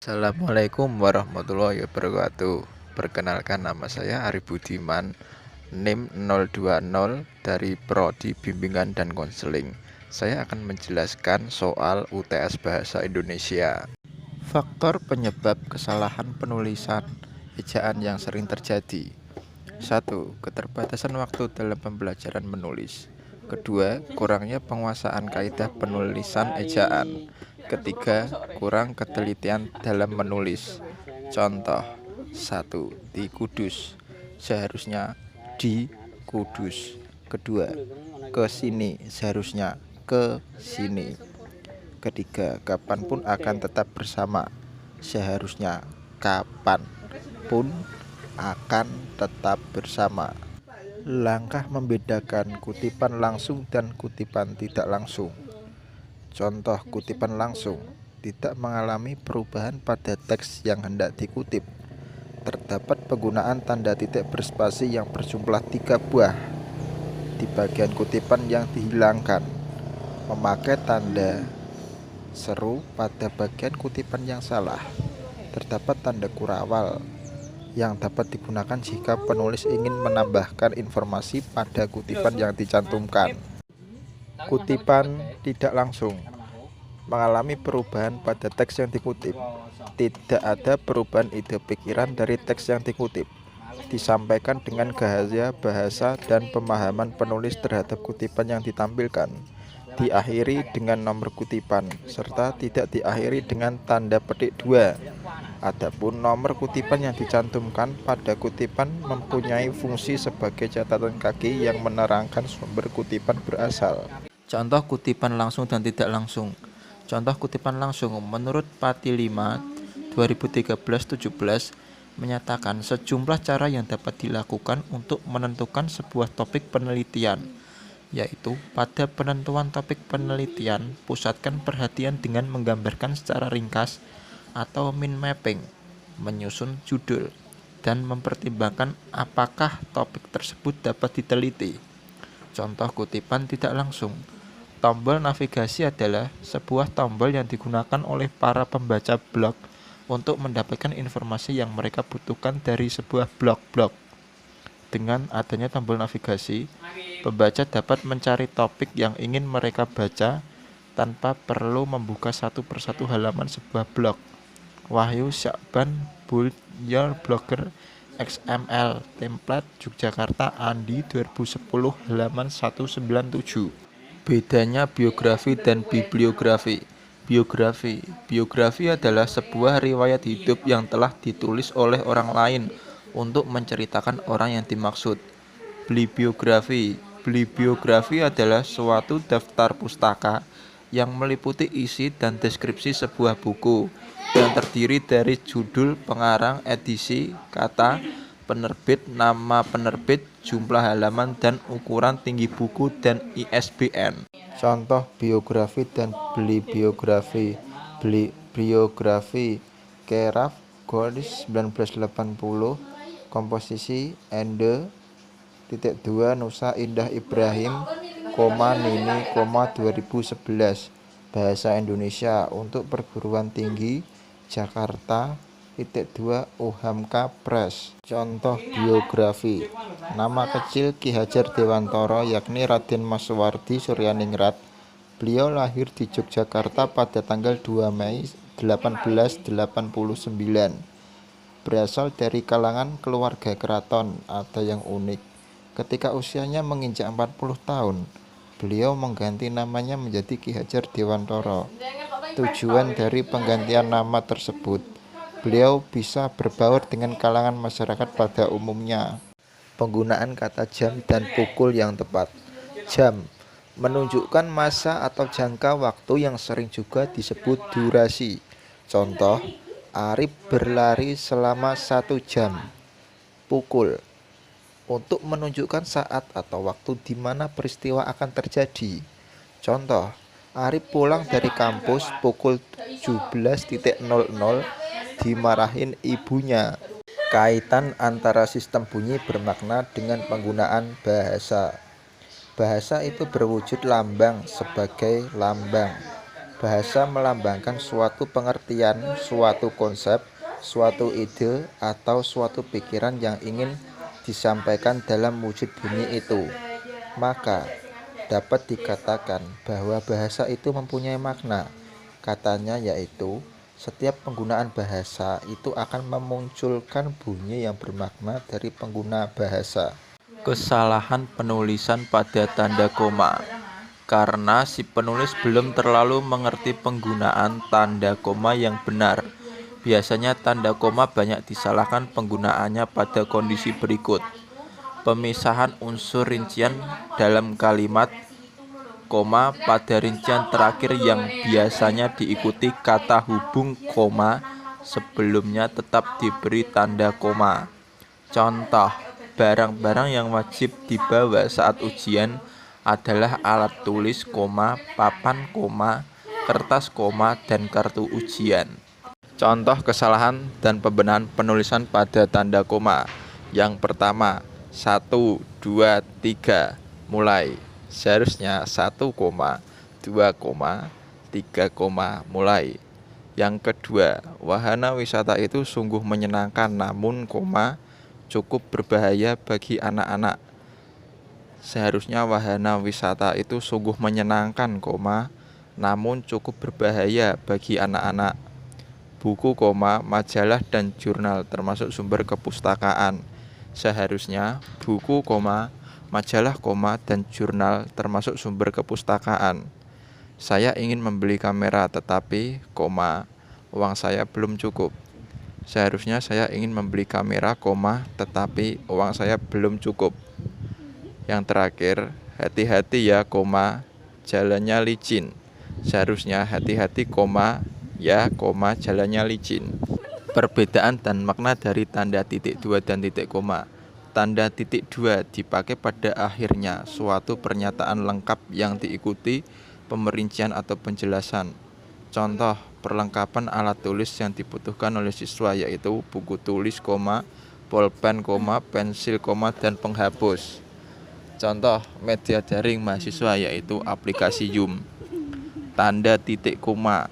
Assalamualaikum warahmatullahi wabarakatuh. Perkenalkan, nama saya Ari Budiman, NIM 020 dari Prodi Bimbingan dan Konseling. Saya akan menjelaskan soal UTS Bahasa Indonesia. Faktor penyebab kesalahan penulisan ejaan yang sering terjadi. 1. Keterbatasan waktu dalam pembelajaran menulis. Kedua, kurangnya penguasaan kaidah penulisan ejaan. Ketiga, kurang ketelitian dalam menulis. Contoh: 1. Di Kudus, seharusnya di Kudus. Kedua, ke sini, seharusnya ke sini. Ketiga, kapanpun akan tetap bersama, seharusnya kapan pun akan tetap bersama. Langkah membedakan kutipan langsung dan kutipan tidak langsung. Contoh kutipan langsung: tidak mengalami perubahan pada teks yang hendak dikutip. Terdapat penggunaan tanda titik berspasi yang berjumlah 3 buah di bagian kutipan yang dihilangkan. Memakai tanda seru pada bagian kutipan yang salah. Terdapat tanda kurawal yang dapat digunakan jika penulis ingin menambahkan informasi pada kutipan yang dicantumkan. Kutipan tidak langsung: mengalami perubahan pada teks yang dikutip. Tidak ada perubahan ide pikiran dari teks yang dikutip. Disampaikan dengan gaya bahasa dan pemahaman penulis terhadap kutipan yang ditampilkan. Diakhiri dengan nomor kutipan, serta tidak diakhiri dengan tanda petik 2. Adapun nomor kutipan yang dicantumkan pada kutipan mempunyai fungsi sebagai catatan kaki yang menerangkan sumber kutipan berasal. Contoh kutipan langsung dan tidak langsung. Contoh kutipan langsung: menurut Pati 5 2013-17 menyatakan sejumlah cara yang dapat dilakukan untuk menentukan sebuah topik penelitian, yaitu pada penentuan topik penelitian, pusatkan perhatian dengan menggambarkan secara ringkas atau mind mapping, menyusun judul, dan mempertimbangkan apakah topik tersebut dapat diteliti. Contoh kutipan tidak langsung: tombol navigasi adalah sebuah tombol yang digunakan oleh para pembaca blog untuk mendapatkan informasi yang mereka butuhkan dari sebuah blog. Dengan adanya tombol navigasi, pembaca dapat mencari topik yang ingin mereka baca tanpa perlu membuka satu persatu halaman sebuah blog. Wahyu Syakban, Build Your Blogger XML Template, Yogyakarta, Andi 2010, halaman 197. Bedanya biografi dan bibliografi. Biografi adalah sebuah riwayat hidup yang telah ditulis oleh orang lain untuk menceritakan orang yang dimaksud. Bibliografi adalah suatu daftar pustaka yang meliputi isi dan deskripsi sebuah buku, yang terdiri dari judul, pengarang, edisi, kata penerbit, nama penerbit, jumlah halaman, dan ukuran tinggi buku, dan ISBN. Contoh biografi dan bibliografi. Biografi: Keraf, Goris 1980, komposisi Ende, Nusa Indah Ibrahim, Nini, 2011. Bahasa Indonesia untuk perguruan tinggi, Jakarta, UHAMKA Press. Contoh biografi: nama kecil Ki Hajar Dewantara yakni Raden Mas Suwardi Suryaningrat. Beliau lahir di Yogyakarta pada tanggal 2 Mei 1889. Berasal dari kalangan keluarga keraton. Ada yang unik: ketika usianya menginjak 40 tahun, beliau mengganti namanya menjadi Ki Hajar Dewantara. Tujuan dari penggantian nama tersebut, beliau bisa berbaur dengan kalangan masyarakat pada umumnya. Penggunaan kata jam dan pukul yang tepat. Jam menunjukkan masa atau jangka waktu yang sering juga disebut durasi. Contoh: Arif berlari selama 1 jam. Pukul untuk menunjukkan saat atau waktu di mana peristiwa akan terjadi. Contoh: Arif pulang dari kampus pukul 17.00 dimarahin ibunya. Kaitan antara sistem bunyi bermakna dengan penggunaan bahasa. Bahasa itu berwujud lambang sebagai lambang. Bahasa melambangkan suatu pengertian, suatu konsep, suatu ide, atau suatu pikiran yang ingin disampaikan dalam wujud bunyi itu. Maka, dapat dikatakan bahwa bahasa itu mempunyai makna. Katanya yaitu, setiap penggunaan bahasa itu akan memunculkan bunyi yang bermakna dari pengguna bahasa. Kesalahan penulisan pada tanda koma. Karena si penulis belum terlalu mengerti penggunaan tanda koma yang benar. Biasanya tanda koma banyak disalahkan penggunaannya pada kondisi berikut. Pemisahan unsur rincian dalam kalimat, koma pada rincian terakhir yang biasanya diikuti kata hubung koma sebelumnya tetap diberi tanda koma. Contoh, barang-barang yang wajib dibawa saat ujian adalah alat tulis, papan, kertas, dan kartu ujian. Contoh kesalahan dan pembenahan penulisan pada tanda koma. Yang pertama, 1, 2, 3, mulai. Seharusnya 1, 2, 3, mulai. Yang kedua, wahana wisata itu sungguh menyenangkan namun, cukup berbahaya bagi anak-anak. Seharusnya wahana wisata itu sungguh menyenangkan, namun cukup berbahaya bagi anak-anak. Buku, majalah dan jurnal termasuk sumber kepustakaan. Seharusnya buku, majalah, dan jurnal termasuk sumber kepustakaan. Saya ingin membeli kamera tetapi, uang saya belum cukup. Seharusnya saya ingin membeli kamera, tetapi uang saya belum cukup. Yang terakhir, hati-hati ya, jalannya licin. Seharusnya hati-hati, jalannya licin. Perbedaan dan makna dari tanda titik 2 dan titik koma. Tanda titik 2 dipakai pada akhirnya suatu pernyataan lengkap yang diikuti pemerincian atau penjelasan. Contoh, perlengkapan alat tulis yang dibutuhkan oleh siswa yaitu buku tulis, pulpen, pensil, dan penghapus. Contoh, media daring mahasiswa yaitu aplikasi Zoom. Tanda titik koma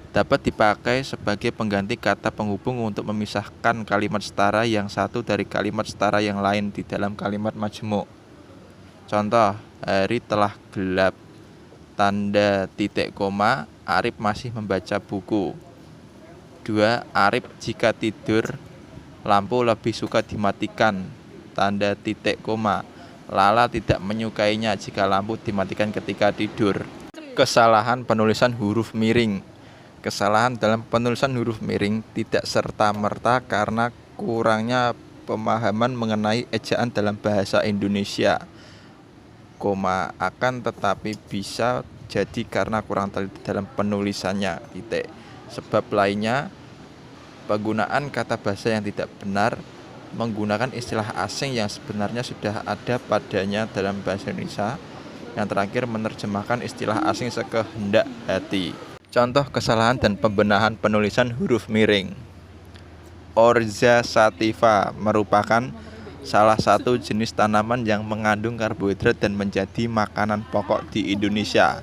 dapat dipakai sebagai pengganti kata penghubung untuk memisahkan kalimat setara yang satu dari kalimat setara yang lain di dalam kalimat majmuk. Contoh, hari telah gelap. Tanda titik koma, Arif masih membaca buku. 2. Arif jika tidur, lampu lebih suka dimatikan. Tanda titik koma, Lala tidak menyukainya jika lampu dimatikan ketika tidur. Kesalahan penulisan huruf miring. Kesalahan dalam penulisan huruf miring tidak serta-merta karena kurangnya pemahaman mengenai ejaan dalam bahasa Indonesia, akan tetapi bisa jadi karena kurang teliti dalam penulisannya, Sebab lainnya, penggunaan kata bahasa yang tidak benar, menggunakan istilah asing yang sebenarnya sudah ada padanya dalam bahasa Indonesia. Yang terakhir, menerjemahkan istilah asing sekehendak hati. Contoh kesalahan dan pembenahan penulisan huruf miring. Orza sativa merupakan salah satu jenis tanaman yang mengandung karbohidrat dan menjadi makanan pokok di Indonesia.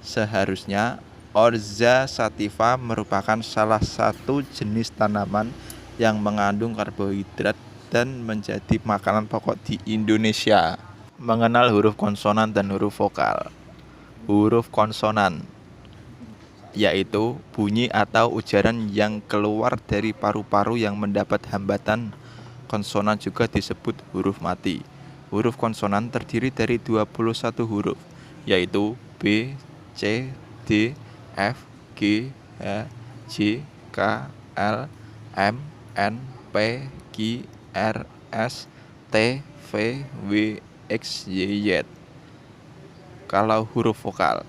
Seharusnya Orza sativa merupakan salah satu jenis tanaman yang mengandung karbohidrat dan menjadi makanan pokok di Indonesia. Mengenal huruf konsonan dan huruf vokal. Huruf konsonan yaitu bunyi atau ujaran yang keluar dari paru-paru yang mendapat hambatan. Konsonan juga disebut huruf mati. Huruf konsonan terdiri dari 21 huruf, yaitu B, C, D, F, G, H, J, K, L, M, N, P, Q, R, S, T, V, W, X, Y, Z. Kalau huruf vokal,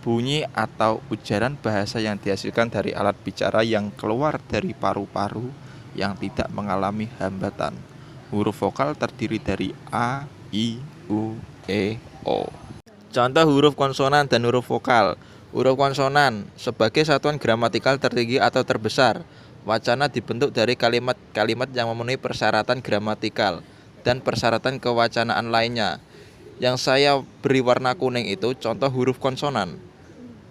bunyi atau ujaran bahasa yang dihasilkan dari alat bicara yang keluar dari paru-paru yang tidak mengalami hambatan. Huruf vokal terdiri dari A, I, U, E, O. Contoh huruf konsonan dan huruf vokal. Huruf konsonan sebagai satuan gramatikal tertinggi atau terbesar. Wacana dibentuk dari kalimat-kalimat yang memenuhi persyaratan gramatikal dan persyaratan kewacanaan lainnya. Yang saya beri warna kuning itu contoh huruf konsonan.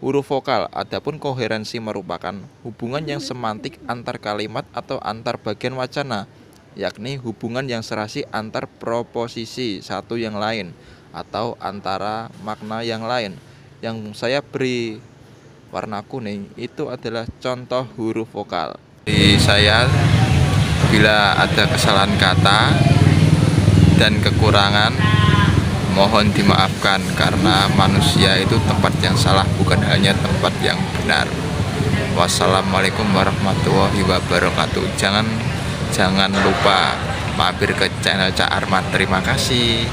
huruf vokal. Adapun koherensi merupakan hubungan yang semantik antar kalimat atau antar bagian wacana, yakni hubungan yang serasi antar proposisi satu yang lain atau antara makna yang lain. Yang saya beri warna kuning itu adalah contoh huruf vokal. Di saya, bila ada kesalahan kata dan kekurangan, mohon dimaafkan karena manusia itu tempat yang salah, bukan hanya tempat yang benar. Wassalamualaikum warahmatullahi wabarakatuh. Jangan lupa mampir ke channel Cak Arman. Terima kasih.